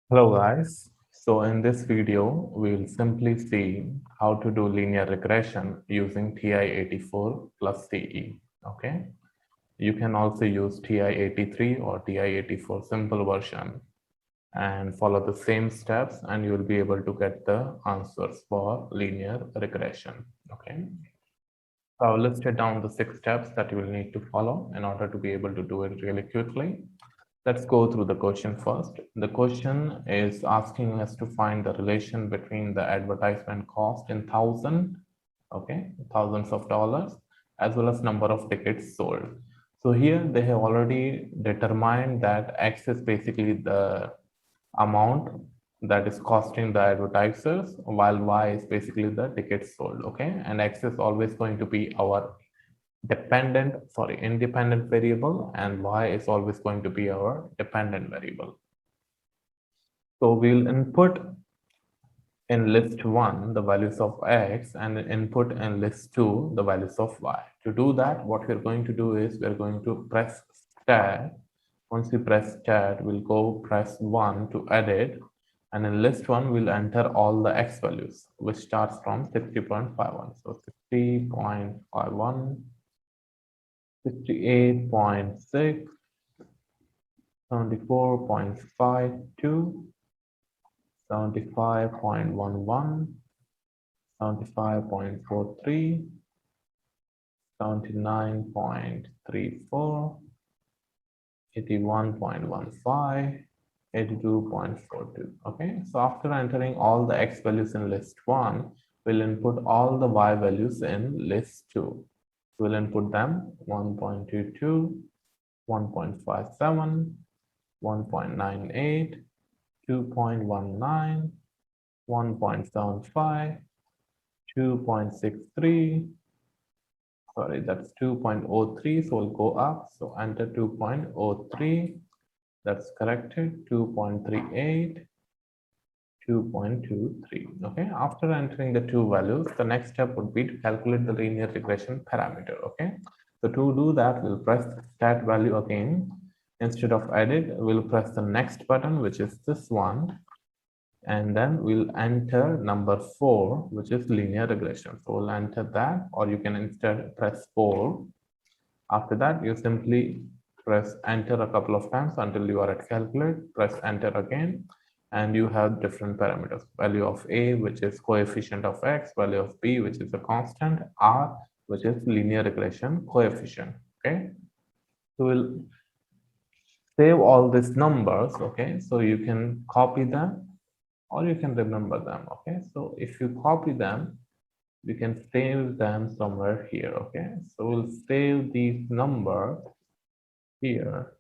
Hello guys. So in this video, we'll simply see how to do linear regression using TI-84 plus CE. Okay. You can also use TI-83 or TI-84 simple version and follow the same steps and you will be able to get the answers for linear regression. Okay. So I've listed down the 6 steps that you will need to follow in order to be able to do it really quickly. Let's go through the question first. The question is asking us to find the relation between the advertisement cost in thousands of dollars, as well as number of tickets sold. So here they have already determined that X is basically the amount that is costing the advertisers, while Y is basically the tickets sold. Okay, and X is always going to be our independent variable, and Y is always going to be our dependent variable. So we'll input in list 1 the values of X and input in list 2 the values of Y. To do that, what we're going to do is we're going to press stat. Once we press stat, we'll go press 1 to edit, and in list 1 we'll enter all the X values, which starts from 60.51. So 60.51, 68.6, 74.52, 75.11, 75.43, 79.34, 81.15, 82.42. Okay, so after entering all the X values in list 1, we'll input all the Y values in list 2. We'll input them 1.22, 1.57, 1.98, 2.19, 1.75, 2.63, sorry, that's 2.03, so we'll go up, so enter 2.03, that's corrected, 2.38, 2.23. Okay, after entering the two values, the next step would be to calculate the linear regression parameter. Okay, so to do that, we'll press stat value again. Instead of edit, we'll press the next button, which is this one, and then we'll enter number 4, which is linear regression. So we'll enter that, or you can instead press 4. After that, you simply press enter a couple of times until you are at calculate, press enter again, and you have different parameters. Value of A, which is coefficient of X, value of B, which is a constant, R, which is linear regression coefficient. Okay, so we'll save all these numbers. Okay, so you can copy them or you can remember them. Okay, so if you copy them, you can save them somewhere here. Okay, so we'll save these numbers here.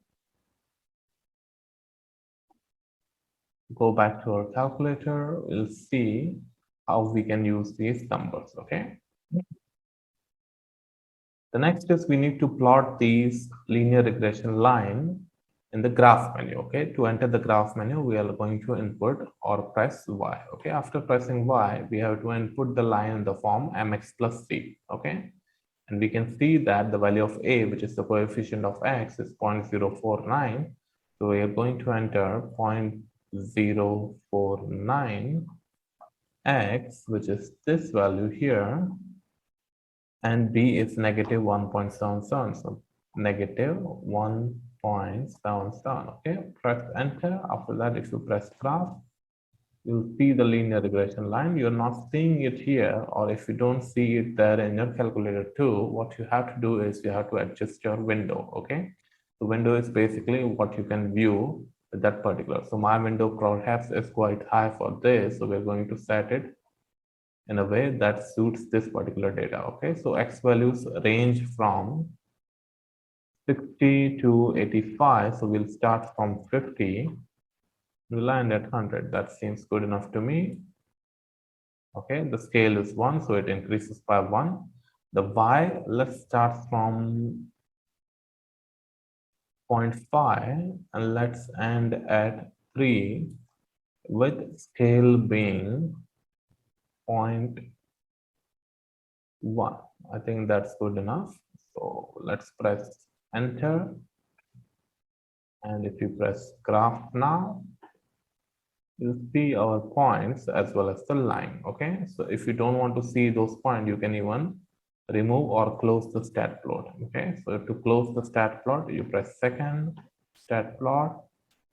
Go back to our calculator. We'll see how we can use these numbers. Okay, the next is we need to plot these linear regression line in the graph menu. Okay, to enter the graph menu, we are going to input or press Y. Okay, after pressing Y, we have to input the line in the form mx plus c. Okay, and we can see that the value of A, which is the coefficient of X, is 0.049. So we are going to enter 0.049 X, which is this value here, and B is negative 1.77. So negative 1.77. Okay, press enter. After that, if you press graph, you'll see the linear regression line. You're not seeing it here, or if you don't see it there in your calculator too, what you have to do is you have to adjust your window. Okay, the window is basically what you can view with that particular. So my window perhaps is quite high for this, so we're going to set it in a way that suits this particular data. Okay, so X values range from 60 to 85. So we'll start from 50. We'll land at 100. That seems good enough to me. Okay, the scale is 1, so it increases by 1. The Y, let's start from 0.5 and let's end at 3 with scale being 0.1. I think that's good enough. So let's press enter. And if you press graph now, we'll see our points as well as the line. Okay, so if you don't want to see those points, you can even remove or close the stat plot. Okay, so to close the stat plot, you press second stat plot.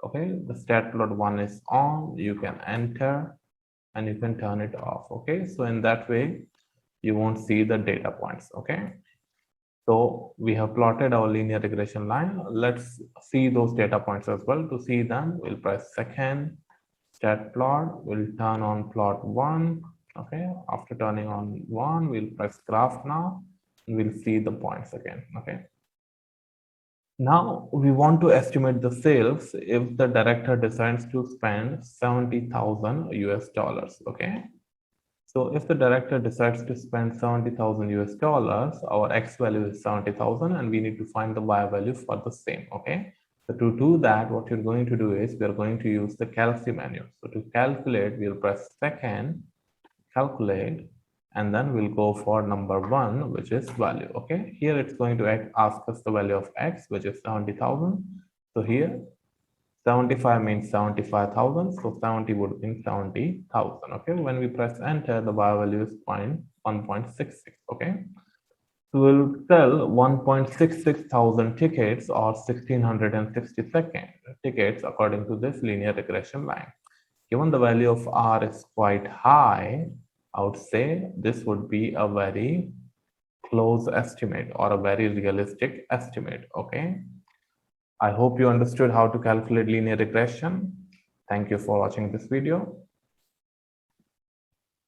Okay, the stat plot 1 is on, you can enter and you can turn it off. Okay, so in that way you won't see the data points. Okay, so we have plotted our linear regression line. Let's see those data points as well. To see them, we'll press second stat plot. We'll turn on plot 1. Okay, after turning on 1, we'll press graph now. And we'll see the points again. Okay, now we want to estimate the sales if the director decides to spend 70,000 US dollars. Okay, so if the director decides to spend 70,000 US dollars, our X value is 70,000 and we need to find the Y value for the same. Okay, so to do that, what you're going to do is we're going to use the calc menu. So to calculate, we'll press second calculate, and then we'll go for number 1, which is value. Okay, here it's going to ask us the value of X, which is 70,000. So here 75 means 75,000, so 70 would mean 70,000. Okay, when we press enter, the Y value is 1.66. Okay, so we'll sell 1.66 thousand tickets or 1660 tickets according to this linear regression line. Given the value of R is quite high, I would say this would be a very close estimate or a very realistic estimate. Okay, I hope you understood how to calculate linear regression. Thank you for watching this video.